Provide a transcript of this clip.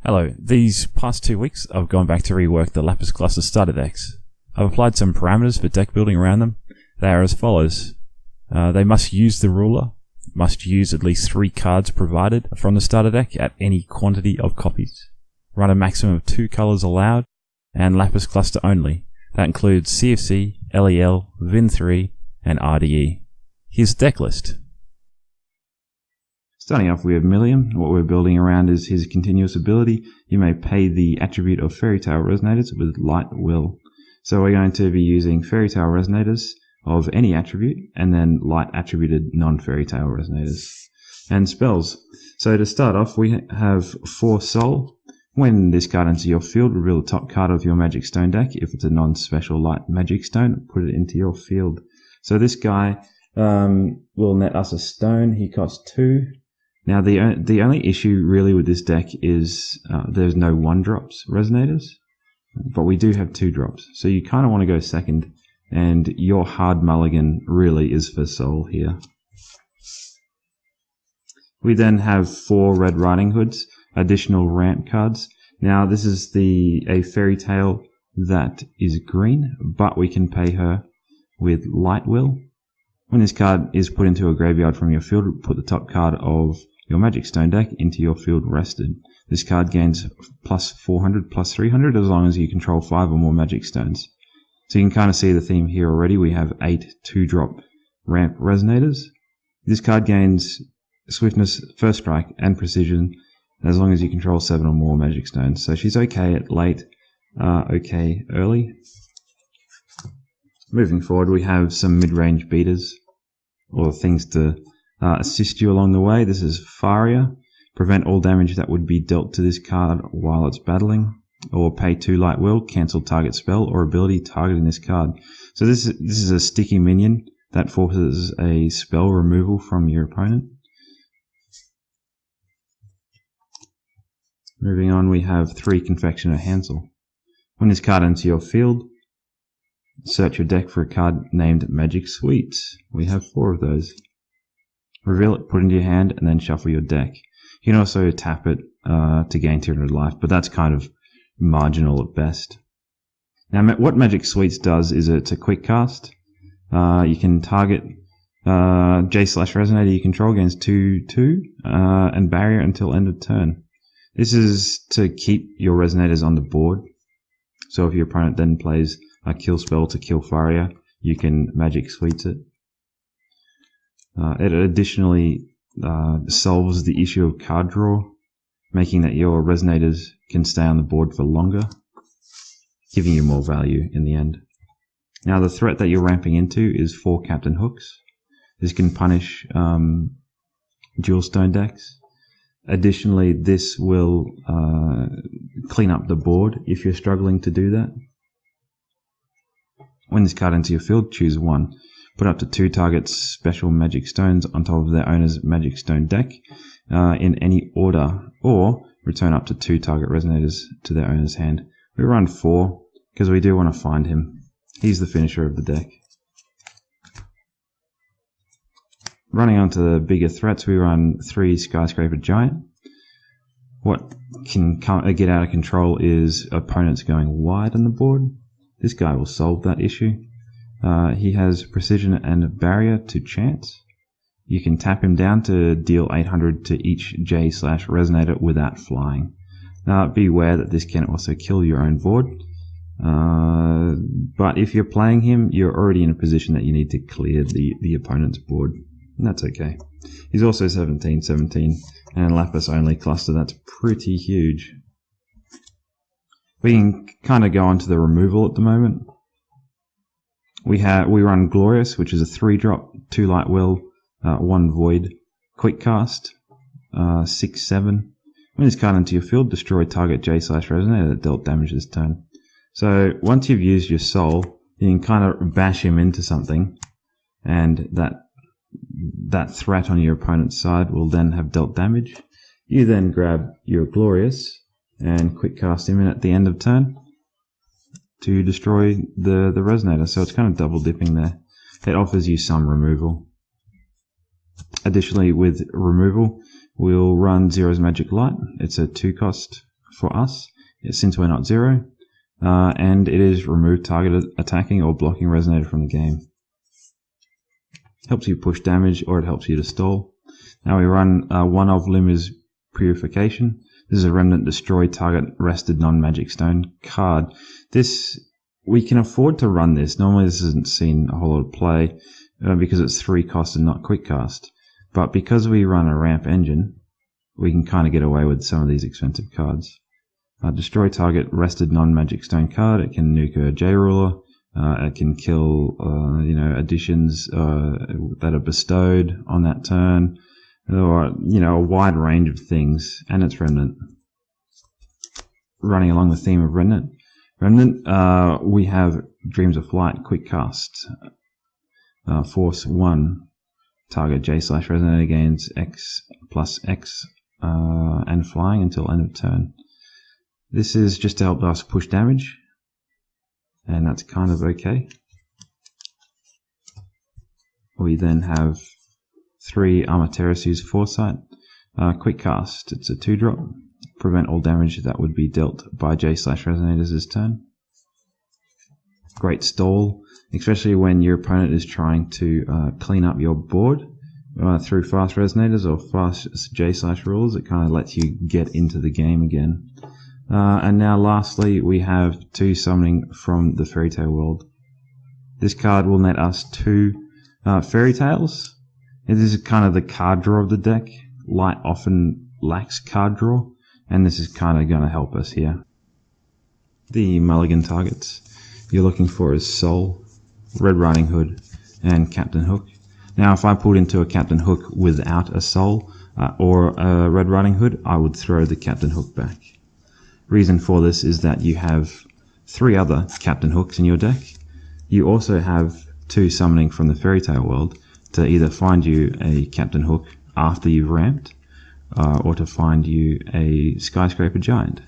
Hello, these past 2 weeks I've gone back to rework the Lapis Cluster starter decks. I've applied some parameters for deck building around them. They are as follows. They must use the ruler, must use at least 3 cards provided from the starter deck at any quantity of copies, run a maximum of 2 colors allowed, and Lapis Cluster only. That includes CFC, LEL, Vin3, and RDE. Here's the deck list. Starting off with Millium, what we're building around is his continuous ability. You may pay the attribute of Fairy Tale Resonators with Light Will. So we're going to be using Fairy Tale Resonators of any attribute, and then light attributed non-Fairy Tale Resonators. And spells. So to start off, we have 4 Soul. When this card enters your field, reveal the top card of your Magic Stone deck. If it's a non-special light Magic Stone, put it into your field. So this guy will net us a stone. He costs 2. Now the only issue really with this deck is there's no 1-drops Resonators, but we do have 2-drops. So you kind of want to go second, and your hard mulligan really is for Soul here. We then have 4 Red Riding Hoods, additional ramp cards. Now this is a Fairy Tale that is green, but we can pay her with Light Will. When this card is put into a graveyard from your field, put the top card of your Magic Stone deck into your field rested. This card gains plus 400, plus 300 as long as you control 5 or more Magic Stones. So you can kind of see the theme here already. We have 8 2-drop ramp Resonators. This card gains swiftness, first strike, and precision as long as you control 7 or more Magic Stones. So she's okay at late, okay early. Moving forward, we have some mid-range beaters, or things to assist you along the way. This is Faria. Prevent all damage that would be dealt to this card while it's battling. Or pay 2 Light Will, cancel target spell or ability targeting this card. So this is a sticky minion that forces a spell removal from your opponent. Moving on, we have 3 Confectioner Hansel. When this card enters your field, search your deck for a card named Magic Sweets. We have 4 of those. Reveal it, put it into your hand, and then shuffle your deck. You can also tap it to gain 200 life, but that's kind of marginal at best. Now, what Magic Sweets does is it's a quick cast. You can target J/Resonator you control, gains 2/2, and barrier until end of turn. This is to keep your Resonators on the board. So if your opponent then plays a kill spell to kill Faria, you can Magic Sweets it. It additionally solves the issue of card draw, making that your Resonators can stay on the board for longer, giving you more value in the end. Now the threat that you're ramping into is 4 Captain Hooks. This can punish dual stone decks. Additionally, this will clean up the board if you're struggling to do that. When this card enters your field, choose 1. Put up to 2 targets special Magic Stones on top of their owner's Magic Stone deck in any order, or return up to 2 target Resonators to their owner's hand. We run 4 because we do want to find him. He's the finisher of the deck. Running on to the bigger threats, we run 3 Skyscraper Giant. What can get out of control is opponents going wide on the board. This guy will solve that issue. He has precision and barrier to chance. You can tap him down to deal 800 to each J/Resonator without flying. Now beware that this can also kill your own board. But if you're playing him, you're already in a position that you need to clear the opponent's board. And that's okay. He's also 17/17 and Lapis only cluster. That's pretty huge. We can kind of go on to the removal at the moment. We run Glorious, which is a 3-drop, 2 Light Will, 1 Void, quick cast, 6/7. When this card enters your field, destroy target J/Resonator that dealt damage this turn. So once you've used your Soul, you can kind of bash him into something, and that threat on your opponent's side will then have dealt damage. You then grab your Glorious and quick cast him in at the end of turn to destroy the Resonator. So it's kind of double dipping there. It offers you some removal. Additionally, with removal, we'll run Zero's Magic Light. It's a 2-cost for us, since we're not 0. And it is remove target attacking or blocking resonator from the game. Helps you push damage, or it helps you to stall. Now we run one of Limmer's Purification. This is a Remnant Destroy Target Rested Non-Magic Stone card. This, we can afford to run this. Normally this isn't seen a whole lot of play because it's 3 cost and not quick cast. But because we run a ramp engine, we can kind of get away with some of these expensive cards. Destroy target rested non-magic stone card. It can nuke a J-Ruler. It can kill, additions that are bestowed on that turn, or a wide range of things. And it's Remnant. Running along the theme of Remnant, we have Dreams of Flight, quick cast, force 1. Target J/Resonator gains X plus X and flying until end of turn. This is just to help us push damage, and that's kind of okay. We then have 3 Armaterasu's Foresight, quick cast. It's a 2-drop. Prevent all damage that would be dealt by J/Resonators this turn. Great stall, especially when your opponent is trying to clean up your board through fast resonators or fast J/rules. It kind of lets you get into the game again. And now lastly, we have 2 Summoning from the Fairy Tale World. This card will net us 2 Fairy Tales. This is kind of the card draw of the deck. Light often lacks card draw, and this is kind of going to help us here. The Mulligan targets you're looking for is Soul, Red Riding Hood, and Captain Hook. Now if I pulled into a Captain Hook without a Soul or a Red Riding Hood, I would throw the Captain Hook back. Reason for this is that you have 3 other Captain Hooks in your deck. You also have 2 Summoning from the Fairy Tale World to either find you a Captain Hook after you've ramped, or to find you a Skyscraper Giant.